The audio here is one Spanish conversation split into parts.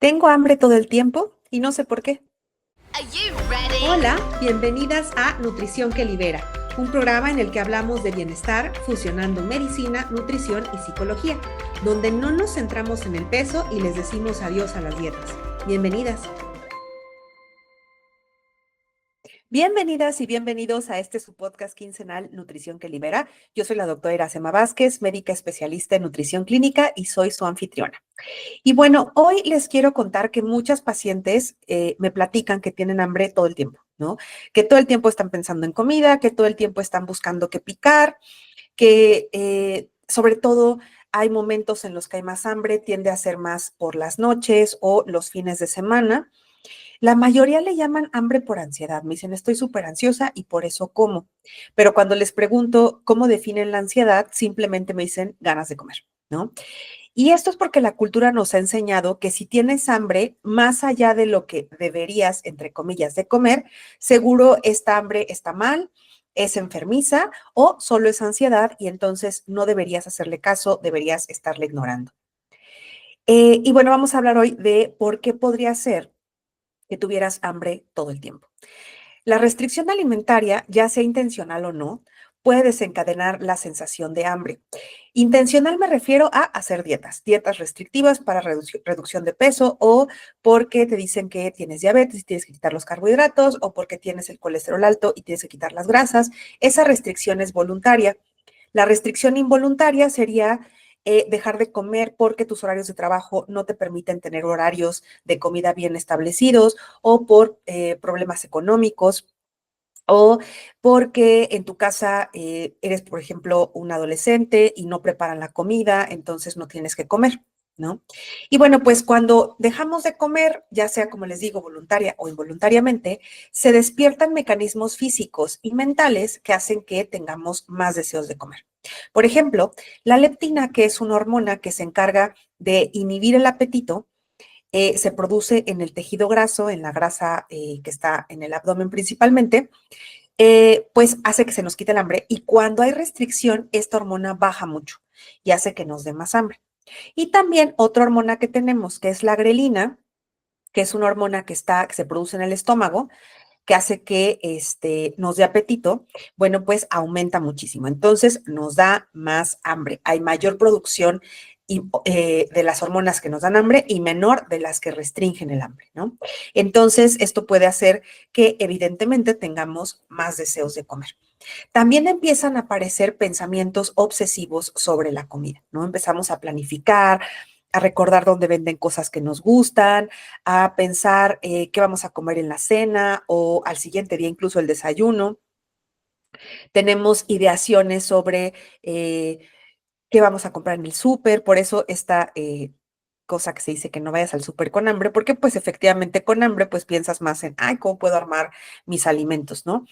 Tengo hambre todo el tiempo y no sé por qué. Are you ready? Hola, bienvenidas a Nutrición que Libera, un programa en el que hablamos de bienestar fusionando medicina, nutrición y psicología, donde no nos centramos en el peso y les decimos adiós a las dietas. Bienvenidas. Bienvenidas y bienvenidos a su podcast quincenal Nutrición que Libera. Yo soy la doctora Iracema Vázquez, médica especialista en nutrición clínica y soy su anfitriona. Y bueno, hoy les quiero contar que muchas pacientes me platican que tienen hambre todo el tiempo, ¿no? Que todo el tiempo están pensando en comida, que todo el tiempo están buscando qué picar, que sobre todo hay momentos en los que hay más hambre, tiende a ser más por las noches o los fines de semana. La mayoría le llaman hambre por ansiedad. Me dicen, estoy súper ansiosa y por eso como. Pero cuando les pregunto cómo definen la ansiedad, simplemente me dicen ganas de comer, ¿no? Y esto es porque la cultura nos ha enseñado que si tienes hambre, más allá de lo que deberías, entre comillas, de comer, seguro esta hambre está mal, es enfermiza o solo es ansiedad y entonces no deberías hacerle caso, deberías estarle ignorando. Y bueno, vamos a hablar hoy de por qué podría ser que tuvieras hambre todo el tiempo. La restricción alimentaria, ya sea intencional o no, puede desencadenar la sensación de hambre. Intencional me refiero a hacer dietas restrictivas para reducción de peso o porque te dicen que tienes diabetes y tienes que quitar los carbohidratos o porque tienes el colesterol alto y tienes que quitar las grasas. Esa restricción es voluntaria. La restricción involuntaria sería dejar de comer porque tus horarios de trabajo no te permiten tener horarios de comida bien establecidos o por problemas económicos o porque en tu casa eres, por ejemplo, un adolescente y no preparan la comida, entonces no tienes que comer, ¿no? Y bueno, pues cuando dejamos de comer, ya sea como les digo, voluntaria o involuntariamente, se despiertan mecanismos físicos y mentales que hacen que tengamos más deseos de comer. Por ejemplo, la leptina, que es una hormona que se encarga de inhibir el apetito, se produce en el tejido graso, en la grasa que está en el abdomen principalmente, pues hace que se nos quite el hambre y cuando hay restricción, esta hormona baja mucho y hace que nos dé más hambre. Y también otra hormona que tenemos, que es la grelina, que es una hormona que se produce en el estómago, que hace que nos dé apetito, bueno, pues aumenta muchísimo. Entonces nos da más hambre. Hay mayor producción de las hormonas que nos dan hambre y menor de las que restringen el hambre, ¿no? Entonces, esto puede hacer que evidentemente tengamos más deseos de comer. También empiezan a aparecer pensamientos obsesivos sobre la comida, ¿no? Empezamos a planificar, a recordar dónde venden cosas que nos gustan, a pensar qué vamos a comer en la cena o al siguiente día incluso el desayuno. Tenemos ideaciones sobre qué vamos a comprar en el súper, por eso esta cosa que se dice que no vayas al súper con hambre, porque pues efectivamente con hambre pues piensas más en, ay, ¿cómo puedo armar mis alimentos, no?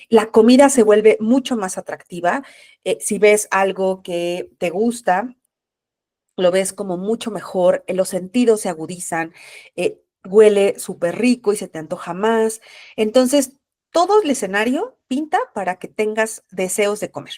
La comida se vuelve mucho más atractiva. Si ves algo que te gusta, lo ves como mucho mejor, los sentidos se agudizan, huele súper rico y se te antoja más. Entonces, todo el escenario pinta para que tengas deseos de comer.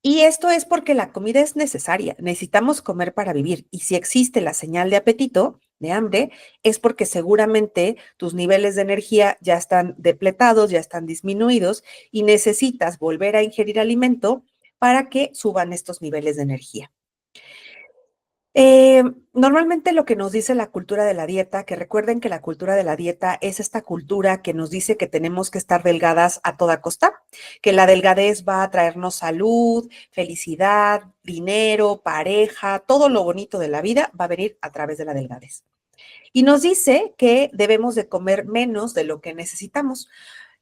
Y esto es porque la comida es necesaria, necesitamos comer para vivir. Y si existe la señal de apetito, de hambre, es porque seguramente tus niveles de energía ya están depletados, ya están disminuidos y necesitas volver a ingerir alimento para que suban estos niveles de energía. Normalmente lo que nos dice la cultura de la dieta, que recuerden que la cultura de la dieta es esta cultura que nos dice que tenemos que estar delgadas a toda costa, que la delgadez va a traernos salud, felicidad, dinero, pareja, todo lo bonito de la vida va a venir a través de la delgadez. Y nos dice que debemos de comer menos de lo que necesitamos.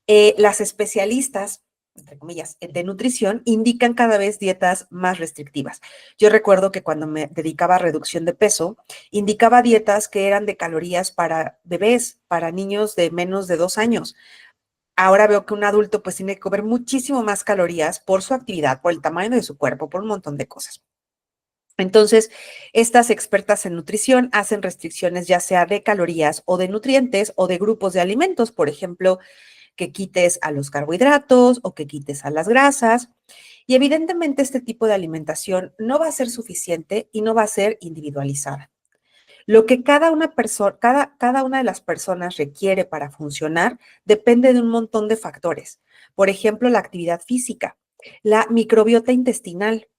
Las especialistas, entre comillas, de nutrición, indican cada vez dietas más restrictivas. Yo recuerdo que cuando me dedicaba a reducción de peso, indicaba dietas que eran de calorías para bebés, para niños de menos de 2 años. Ahora veo que un adulto pues tiene que comer muchísimo más calorías por su actividad, por el tamaño de su cuerpo, por un montón de cosas. Entonces, estas expertas en nutrición hacen restricciones ya sea de calorías o de nutrientes o de grupos de alimentos, por ejemplo, que quites a los carbohidratos o que quites a las grasas. Y evidentemente este tipo de alimentación no va a ser suficiente y no va a ser individualizada. Lo que cada una de las personas requiere para funcionar depende de un montón de factores. Por ejemplo, la actividad física, la microbiota intestinal,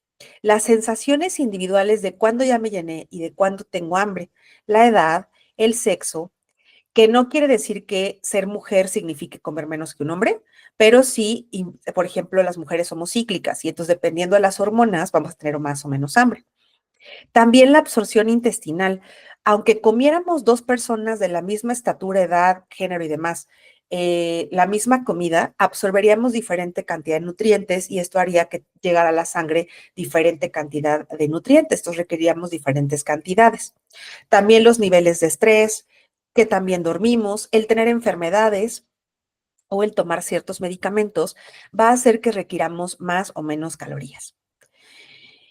las sensaciones individuales de cuándo ya me llené y de cuándo tengo hambre, la edad, el sexo, que no quiere decir que ser mujer signifique comer menos que un hombre, pero sí, por ejemplo, las mujeres somos cíclicas y entonces dependiendo de las hormonas vamos a tener más o menos hambre. También la absorción intestinal. Aunque comiéramos dos personas de la misma estatura, edad, género y demás, la misma comida, absorberíamos diferente cantidad de nutrientes y esto haría que llegara a la sangre diferente cantidad de nutrientes. Entonces requeríamos diferentes cantidades. También los niveles de estrés, que también dormimos, el tener enfermedades o el tomar ciertos medicamentos va a hacer que requiramos más o menos calorías.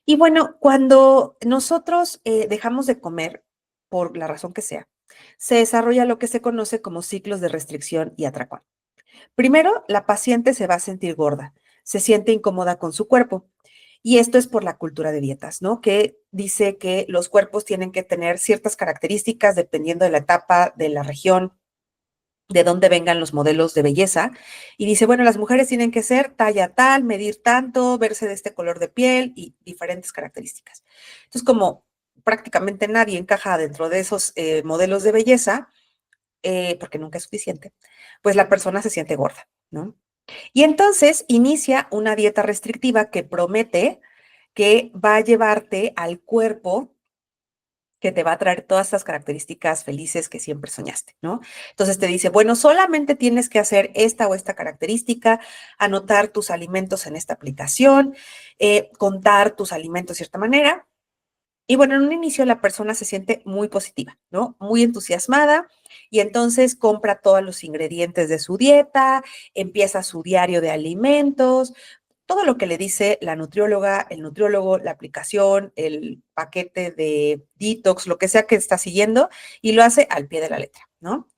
Y bueno, cuando nosotros dejamos de comer, por la razón que sea, se desarrolla lo que se conoce como ciclos de restricción y atracón. Primero, la paciente se va a sentir gorda, se siente incómoda con su cuerpo. Y esto es por la cultura de dietas, ¿no? Que dice que los cuerpos tienen que tener ciertas características dependiendo de la etapa, de la región, de dónde vengan los modelos de belleza. Y dice, bueno, las mujeres tienen que ser talla tal, medir tanto, verse de este color de piel y diferentes características. Entonces, como prácticamente nadie encaja dentro de esos modelos de belleza, porque nunca es suficiente, pues la persona se siente gorda, ¿no? Y entonces inicia una dieta restrictiva que promete que va a llevarte al cuerpo que te va a traer todas estas características felices que siempre soñaste, ¿no? Entonces te dice, bueno, solamente tienes que hacer esta o esta característica, anotar tus alimentos en esta aplicación, contar tus alimentos de cierta manera. Y bueno, en un inicio la persona se siente muy positiva, ¿no? Muy entusiasmada y entonces compra todos los ingredientes de su dieta, empieza su diario de alimentos, todo lo que le dice la nutrióloga, el nutriólogo, la aplicación, el paquete de detox, lo que sea que está siguiendo, y lo hace al pie de la letra, ¿no?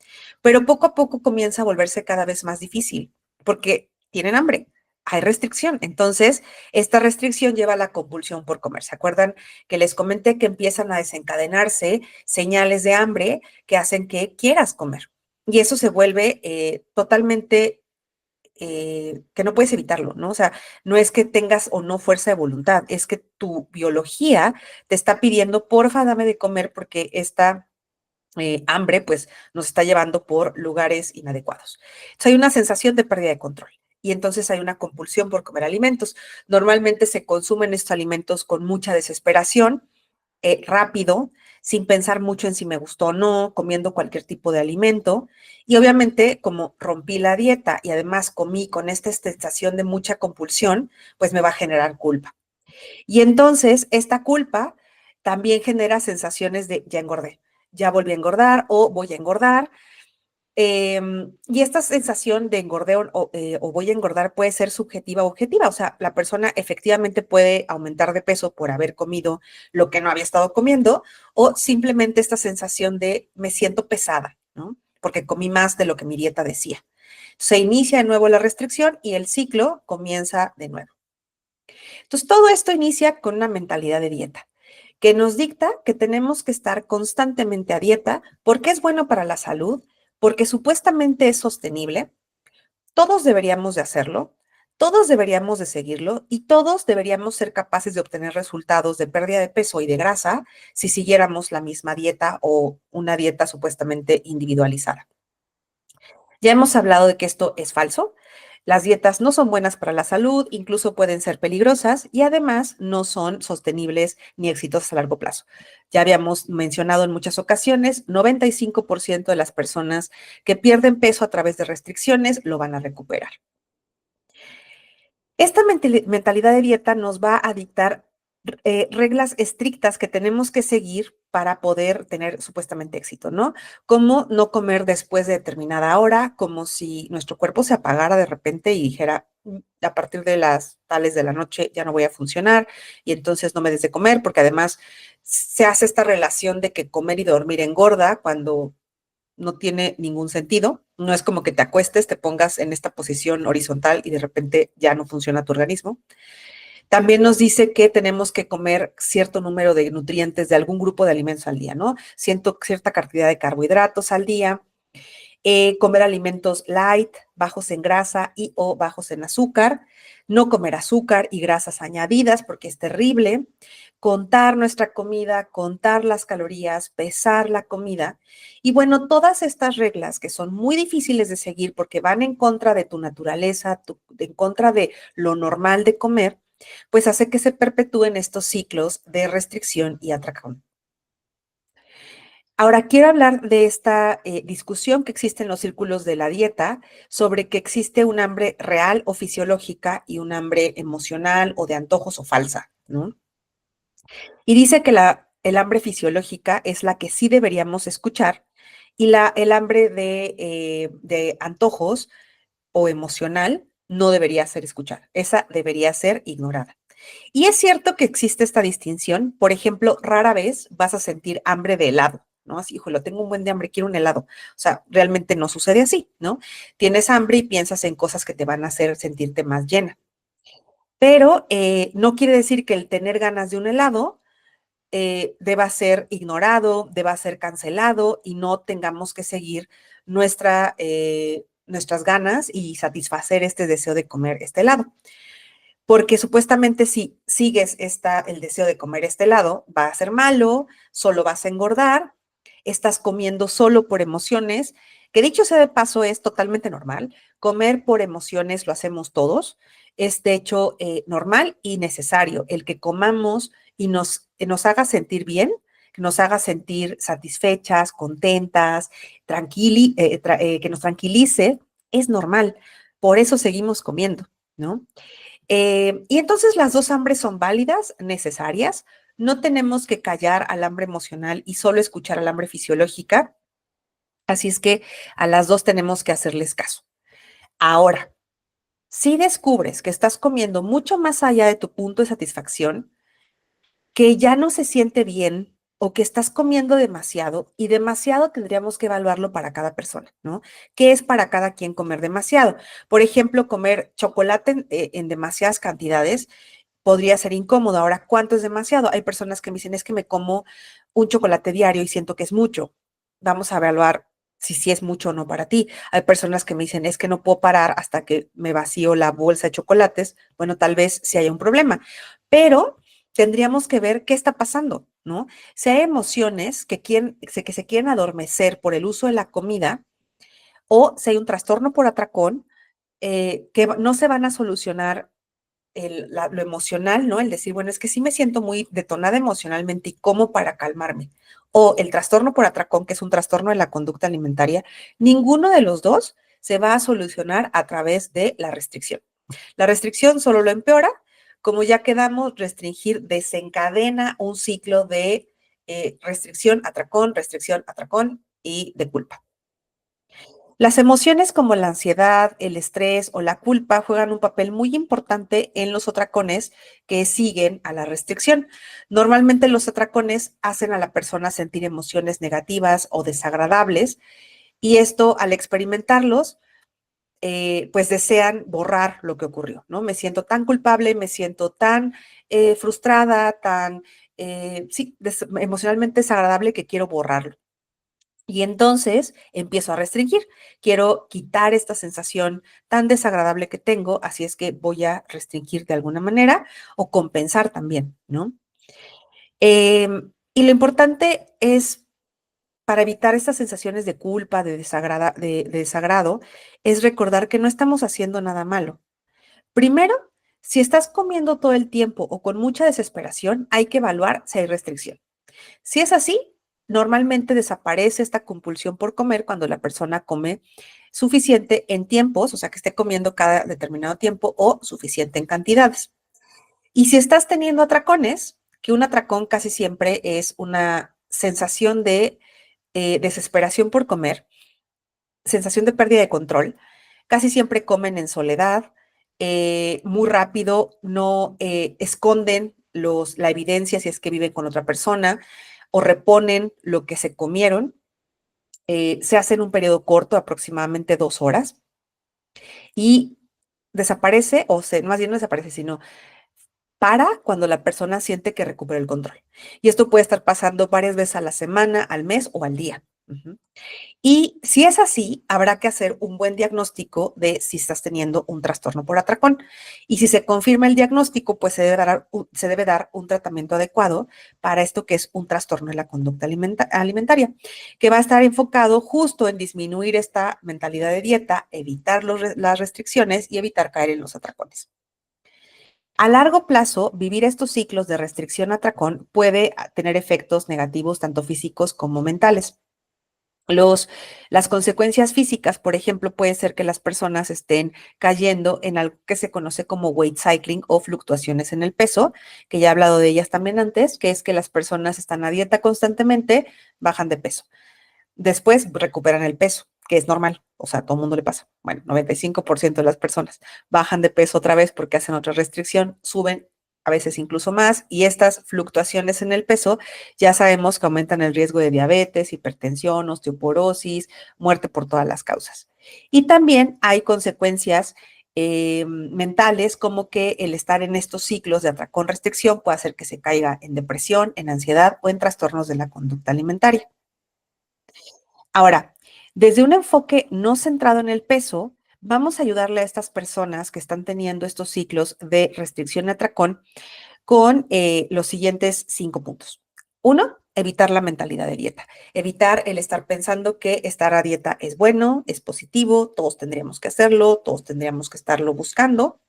Pero poco a poco comienza a volverse cada vez más difícil, porque tienen hambre, hay restricción. Entonces, esta restricción lleva a la compulsión por comer. ¿Se acuerdan que les comenté que empiezan a desencadenarse señales de hambre que hacen que quieras comer? Y eso se vuelve totalmente que no puedes evitarlo, ¿no? O sea, no es que tengas o no fuerza de voluntad, es que tu biología te está pidiendo, porfa, dame de comer porque esta hambre, pues, nos está llevando por lugares inadecuados. Entonces, hay una sensación de pérdida de control y entonces hay una compulsión por comer alimentos. Normalmente se consumen estos alimentos con mucha desesperación, rápido, sin pensar mucho en si me gustó o no, comiendo cualquier tipo de alimento. Y obviamente, como rompí la dieta y además comí con esta sensación de mucha compulsión, pues me va a generar culpa. Y entonces, esta culpa también genera sensaciones de ya engordé, ya volví a engordar o voy a engordar. Y esta sensación de engordeo o voy a engordar puede ser subjetiva o objetiva. O sea, la persona efectivamente puede aumentar de peso por haber comido lo que no había estado comiendo o simplemente esta sensación de me siento pesada, ¿no? Porque comí más de lo que mi dieta decía. Se inicia de nuevo la restricción y el ciclo comienza de nuevo. Entonces, todo esto inicia con una mentalidad de dieta que nos dicta que tenemos que estar constantemente a dieta porque es bueno para la salud, porque supuestamente es sostenible, todos deberíamos de hacerlo, todos deberíamos de seguirlo y todos deberíamos ser capaces de obtener resultados de pérdida de peso y de grasa si siguiéramos la misma dieta o una dieta supuestamente individualizada. Ya hemos hablado de que esto es falso. Las dietas no son buenas para la salud, incluso pueden ser peligrosas y además no son sostenibles ni exitosas a largo plazo. Ya habíamos mencionado en muchas ocasiones, 95% de las personas que pierden peso a través de restricciones lo van a recuperar. Esta mentalidad de dieta nos va a dictar reglas estrictas que tenemos que seguir para poder tener supuestamente éxito, ¿no? Como no comer después de determinada hora, como si nuestro cuerpo se apagara de repente y dijera, a partir de las tales de la noche ya no voy a funcionar y entonces no me des de comer, porque además se hace esta relación de que comer y dormir engorda cuando no tiene ningún sentido. No es como que te acuestes, te pongas en esta posición horizontal y de repente ya no funciona tu organismo. También nos dice que tenemos que comer cierto número de nutrientes de algún grupo de alimentos al día, ¿no? Cierta cantidad de carbohidratos al día, comer alimentos light, bajos en grasa y o bajos en azúcar, no comer azúcar y grasas añadidas porque es terrible, contar nuestra comida, contar las calorías, pesar la comida. Y bueno, todas estas reglas que son muy difíciles de seguir porque van en contra de tu naturaleza, en contra de lo normal de comer, pues hace que se perpetúen estos ciclos de restricción y atracón. Ahora, quiero hablar de esta discusión que existe en los círculos de la dieta sobre que existe un hambre real o fisiológica y un hambre emocional o de antojos o falsa, ¿no? Y dice que el hambre fisiológica es la que sí deberíamos escuchar y el hambre de antojos o emocional no debería ser escuchar. Esa debería ser ignorada. Y es cierto que existe esta distinción. Por ejemplo, rara vez vas a sentir hambre de helado, ¿no? Así, híjole, tengo un buen de hambre, quiero un helado. O sea, realmente no sucede así, ¿no? Tienes hambre y piensas en cosas que te van a hacer sentirte más llena. Pero no quiere decir que el tener ganas de un helado deba ser ignorado, deba ser cancelado y no tengamos que seguir nuestras ganas y satisfacer este deseo de comer este helado. Porque supuestamente si sigues el deseo de comer este helado, va a ser malo, solo vas a engordar, estás comiendo solo por emociones, que dicho sea de paso es totalmente normal. Comer por emociones lo hacemos todos. Es de hecho normal y necesario el que comamos y nos haga sentir bien, que nos haga sentir satisfechas, contentas, que nos tranquilice, es normal. Por eso seguimos comiendo, ¿no? Y entonces las dos hambres son válidas, necesarias. No tenemos que callar al hambre emocional y solo escuchar al hambre fisiológica. Así es que a las dos tenemos que hacerles caso. Ahora, si descubres que estás comiendo mucho más allá de tu punto de satisfacción, que ya no se siente bien o que estás comiendo demasiado, y demasiado tendríamos que evaluarlo para cada persona, ¿no? ¿Qué es para cada quien comer demasiado? Por ejemplo, comer chocolate en demasiadas cantidades podría ser incómodo. Ahora, ¿cuánto es demasiado? Hay personas que me dicen, es que me como un chocolate diario y siento que es mucho. Vamos a evaluar si sí es mucho o no para ti. Hay personas que me dicen, es que no puedo parar hasta que me vacío la bolsa de chocolates. Bueno, tal vez sí haya un problema, pero tendríamos que ver qué está pasando, ¿no? Si hay emociones que se quieren adormecer por el uso de la comida o si hay un trastorno por atracón, que no se van a solucionar lo emocional, ¿no? El decir, bueno, es que sí me siento muy detonada emocionalmente y como para calmarme. O el trastorno por atracón, que es un trastorno de la conducta alimentaria, ninguno de los dos se va a solucionar a través de la restricción. La restricción solo lo empeora. Como ya quedamos, restringir desencadena un ciclo de restricción, atracón y de culpa. Las emociones como la ansiedad, el estrés o la culpa juegan un papel muy importante en los atracones que siguen a la restricción. Normalmente los atracones hacen a la persona sentir emociones negativas o desagradables y esto al experimentarlos, pues desean borrar lo que ocurrió, ¿no? Me siento tan culpable, me siento tan frustrada, sí, emocionalmente desagradable que quiero borrarlo. Y entonces empiezo a restringir. Quiero quitar esta sensación tan desagradable que tengo, así es que voy a restringir de alguna manera o compensar también, ¿no? Y lo importante es, para evitar estas sensaciones de culpa, de desagrado, es recordar que no estamos haciendo nada malo. Primero, si estás comiendo todo el tiempo o con mucha desesperación, hay que evaluar si hay restricción. Si es así, normalmente desaparece esta compulsión por comer cuando la persona come suficiente en tiempos, o sea, que esté comiendo cada determinado tiempo o suficiente en cantidades. Y si estás teniendo atracones, que un atracón casi siempre es una sensación de desesperación por comer, sensación de pérdida de control, casi siempre comen en soledad, muy rápido, no esconden la evidencia si es que viven con otra persona o reponen lo que se comieron. Se hace en un periodo corto, aproximadamente 2 horas, y desaparece, más bien no desaparece, sino para cuando la persona siente que recupera el control. Y esto puede estar pasando varias veces a la semana, al mes o al día. Y si es así, habrá que hacer un buen diagnóstico de si estás teniendo un trastorno por atracón. Y si se confirma el diagnóstico, pues se debe dar un tratamiento adecuado para esto que es un trastorno de la conducta alimentaria, que va a estar enfocado justo en disminuir esta mentalidad de dieta, evitar las restricciones y evitar caer en los atracones. A largo plazo, vivir estos ciclos de restricción-atracón puede tener efectos negativos tanto físicos como mentales. Las consecuencias físicas, por ejemplo, puede ser que las personas estén cayendo en algo que se conoce como weight cycling o fluctuaciones en el peso, que ya he hablado de ellas también antes, que es que las personas están a dieta constantemente, bajan de peso. Después recuperan el peso, que es normal, o sea, a todo el mundo le pasa. Bueno, 95% de las personas bajan de peso otra vez porque hacen otra restricción, suben a veces incluso más, y estas fluctuaciones en el peso ya sabemos que aumentan el riesgo de diabetes, hipertensión, osteoporosis, muerte por todas las causas. Y también hay consecuencias mentales, como que el estar en estos ciclos de atracón-restricción puede hacer que se caiga en depresión, en ansiedad o en trastornos de la conducta alimentaria. Ahora, desde un enfoque no centrado en el peso, vamos a ayudarle a estas personas que están teniendo estos ciclos de restricción y atracón con los siguientes 5 puntos. Uno, evitar la mentalidad de dieta, evitar el estar pensando que estar a dieta es bueno, es positivo, todos tendríamos que hacerlo, todos tendríamos que estarlo buscando.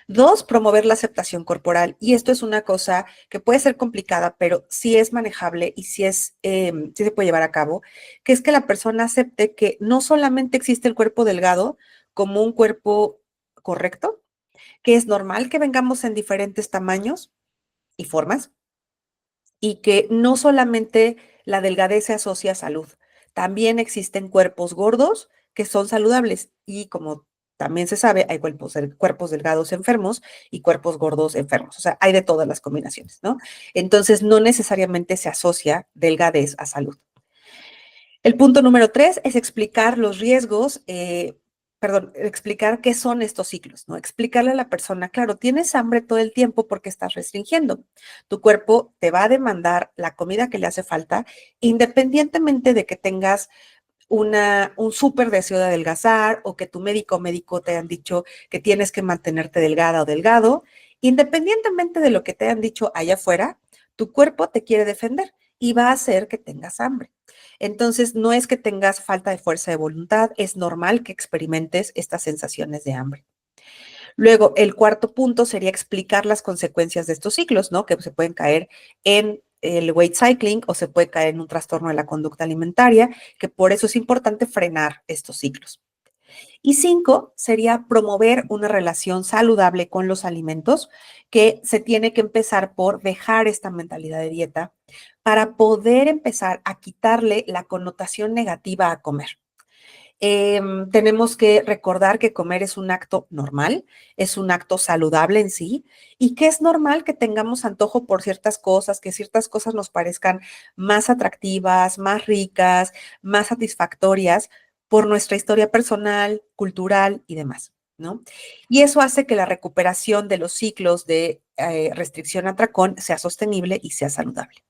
2, promover la aceptación corporal. Y esto es una cosa que puede ser complicada, pero sí es manejable y sí se puede llevar a cabo, que es que la persona acepte que no solamente existe el cuerpo delgado como un cuerpo correcto, que es normal que vengamos en diferentes tamaños y formas, y que no solamente la delgadez se asocia a salud, también existen cuerpos gordos que son saludables, y como también se sabe, hay cuerpos delgados enfermos y cuerpos gordos enfermos. O sea, hay de todas las combinaciones, ¿no? Entonces, no necesariamente se asocia delgadez a salud. El punto número 3 es explicar los riesgos, explicar qué son estos ciclos, ¿no? Explicarle a la persona, claro, tienes hambre todo el tiempo porque estás restringiendo. Tu cuerpo te va a demandar la comida que le hace falta, independientemente de que tengas un súper deseo de adelgazar, o que tu médico o médico te hayan dicho que tienes que mantenerte delgada o delgado. Independientemente de lo que te hayan dicho allá afuera, tu cuerpo te quiere defender y va a hacer que tengas hambre. Entonces, no es que tengas falta de fuerza de voluntad, es normal que experimentes estas sensaciones de hambre. Luego, el cuarto punto sería explicar las consecuencias de estos ciclos, ¿no? Que se pueden caer en el weight cycling o se puede caer en un trastorno de la conducta alimentaria, que por eso es importante frenar estos ciclos. Y 5 sería promover una relación saludable con los alimentos, que se tiene que empezar por dejar esta mentalidad de dieta para poder empezar a quitarle la connotación negativa a comer. Tenemos que recordar que comer es un acto normal, es un acto saludable en sí, y que es normal que tengamos antojo por ciertas cosas, que ciertas cosas nos parezcan más atractivas, más ricas, más satisfactorias por nuestra historia personal, cultural y demás, ¿no? Y eso hace que la recuperación de los ciclos de restricción-atracón sea sostenible y sea saludable.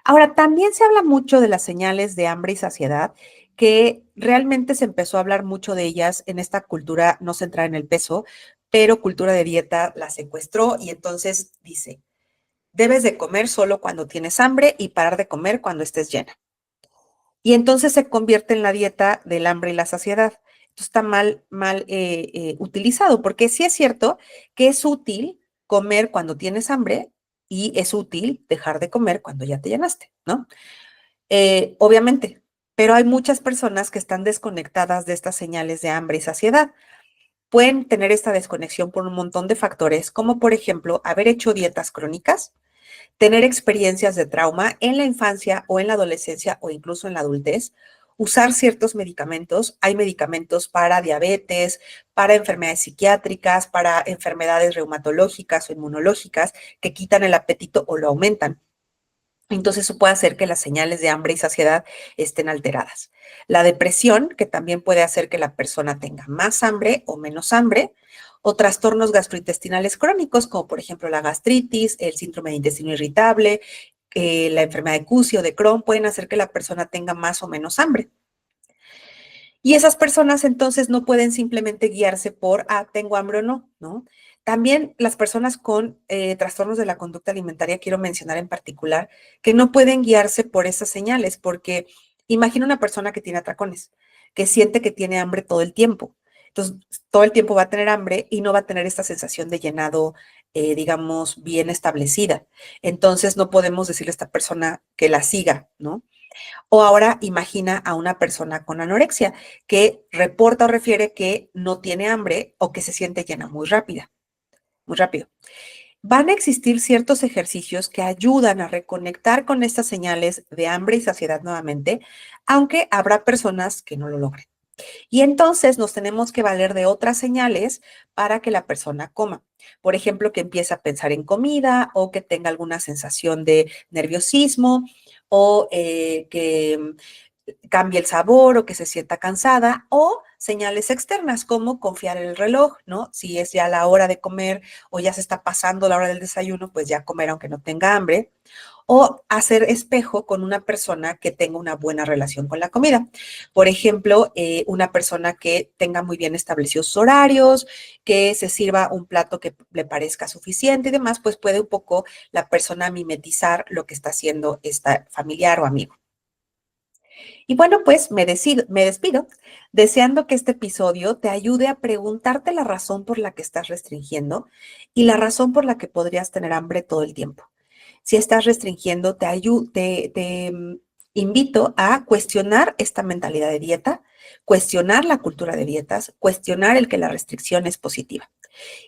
Ahora, también se habla mucho de las señales de hambre y saciedad, que realmente se empezó a hablar mucho de ellas en esta cultura no centrada en el peso, pero cultura de dieta la secuestró, y entonces dice, debes de comer solo cuando tienes hambre y parar de comer cuando estés llena. Y entonces se convierte en la dieta del hambre y la saciedad. Esto está mal utilizado, porque sí es cierto que es útil comer cuando tienes hambre y es útil dejar de comer cuando ya te llenaste, ¿no? Obviamente, pero hay muchas personas que están desconectadas de estas señales de hambre y saciedad. Pueden tener esta desconexión por un montón de factores, como por ejemplo, haber hecho dietas crónicas, tener experiencias de trauma en la infancia o en la adolescencia o incluso en la adultez, usar ciertos medicamentos. Hay medicamentos para diabetes, para enfermedades psiquiátricas, para enfermedades reumatológicas o inmunológicas que quitan el apetito o lo aumentan. Entonces, eso puede hacer que las señales de hambre y saciedad estén alteradas. La depresión, que también puede hacer que la persona tenga más hambre o menos hambre, o trastornos gastrointestinales crónicos, como por ejemplo la gastritis, el síndrome de intestino irritable, la enfermedad de Cushing o de Crohn, pueden hacer que la persona tenga más o menos hambre. Y esas personas entonces no pueden simplemente guiarse por, tengo hambre o no, ¿no? También las personas con trastornos de la conducta alimentaria, quiero mencionar en particular, que no pueden guiarse por esas señales, porque imagina una persona que tiene atracones, que siente que tiene hambre todo el tiempo. Entonces, todo el tiempo va a tener hambre y no va a tener esta sensación de llenado, digamos, bien establecida. Entonces, no podemos decirle a esta persona que la siga, ¿no? O ahora imagina a una persona con anorexia que reporta o refiere que no tiene hambre o que se siente llena muy rápido. Van a existir ciertos ejercicios que ayudan a reconectar con estas señales de hambre y saciedad nuevamente, aunque habrá personas que no lo logren. Y entonces nos tenemos que valer de otras señales para que la persona coma. Por ejemplo, que empiece a pensar en comida o que tenga alguna sensación de nerviosismo o que cambie el sabor o que se sienta cansada o señales externas como confiar en el reloj, ¿no? Si es ya la hora de comer o ya se está pasando la hora del desayuno, pues ya comer aunque no tenga hambre. O hacer espejo con una persona que tenga una buena relación con la comida. Por ejemplo, una persona que tenga muy bien establecidos sus horarios, que se sirva un plato que le parezca suficiente y demás, pues puede un poco la persona mimetizar lo que está haciendo esta familiar o amigo. Y bueno, pues me despido deseando que este episodio te ayude a preguntarte la razón por la que estás restringiendo y la razón por la que podrías tener hambre todo el tiempo. Si estás restringiendo, te invito a cuestionar esta mentalidad de dieta, cuestionar la cultura de dietas, cuestionar el que la restricción es positiva.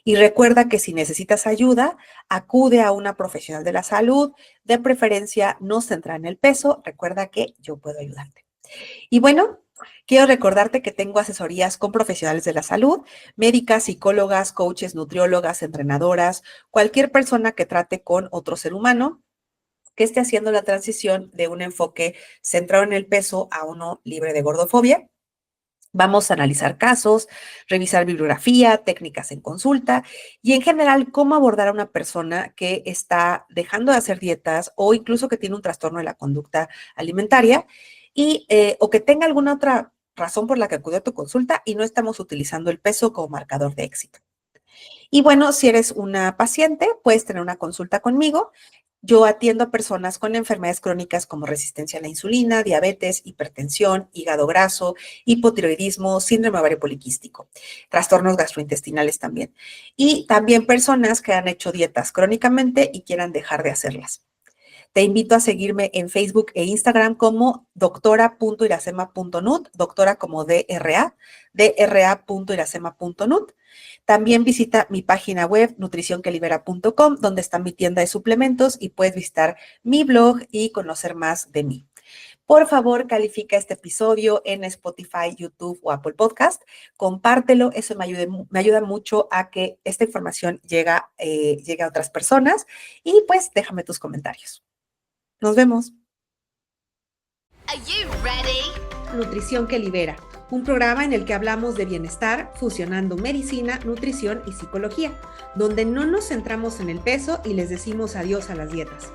Y recuerda que si necesitas ayuda, acude a una profesional de la salud, de preferencia no centrada en el peso. Recuerda que yo puedo ayudarte. Y bueno, quiero recordarte que tengo asesorías con profesionales de la salud, médicas, psicólogas, coaches, nutriólogas, entrenadoras, cualquier persona que trate con otro ser humano que esté haciendo la transición de un enfoque centrado en el peso a uno libre de gordofobia. Vamos a analizar casos, revisar bibliografía, técnicas en consulta y en general cómo abordar a una persona que está dejando de hacer dietas o incluso que tiene un trastorno de la conducta alimentaria y, o que tenga alguna otra razón por la que acudió a tu consulta y no estamos utilizando el peso como marcador de éxito. Y bueno, si eres una paciente, puedes tener una consulta conmigo. Yo atiendo a personas con enfermedades crónicas como resistencia a la insulina, diabetes, hipertensión, hígado graso, hipotiroidismo, síndrome ovario poliquístico, trastornos gastrointestinales también. Y también personas que han hecho dietas crónicamente y quieran dejar de hacerlas. Te invito a seguirme en Facebook e Instagram como doctora.iracema.nut, doctora como DRA, dra.iracema.nut. También visita mi página web nutricionquelibera.com, donde está mi tienda de suplementos y puedes visitar mi blog y conocer más de mí. Por favor, califica este episodio en Spotify, YouTube o Apple Podcast. Compártelo, eso me ayuda mucho a que esta información llegue a otras personas. Y pues déjame tus comentarios. Nos vemos. Are you ready? Nutrición que Libera, un programa en el que hablamos de bienestar fusionando medicina, nutrición y psicología, donde no nos centramos en el peso y les decimos adiós a las dietas.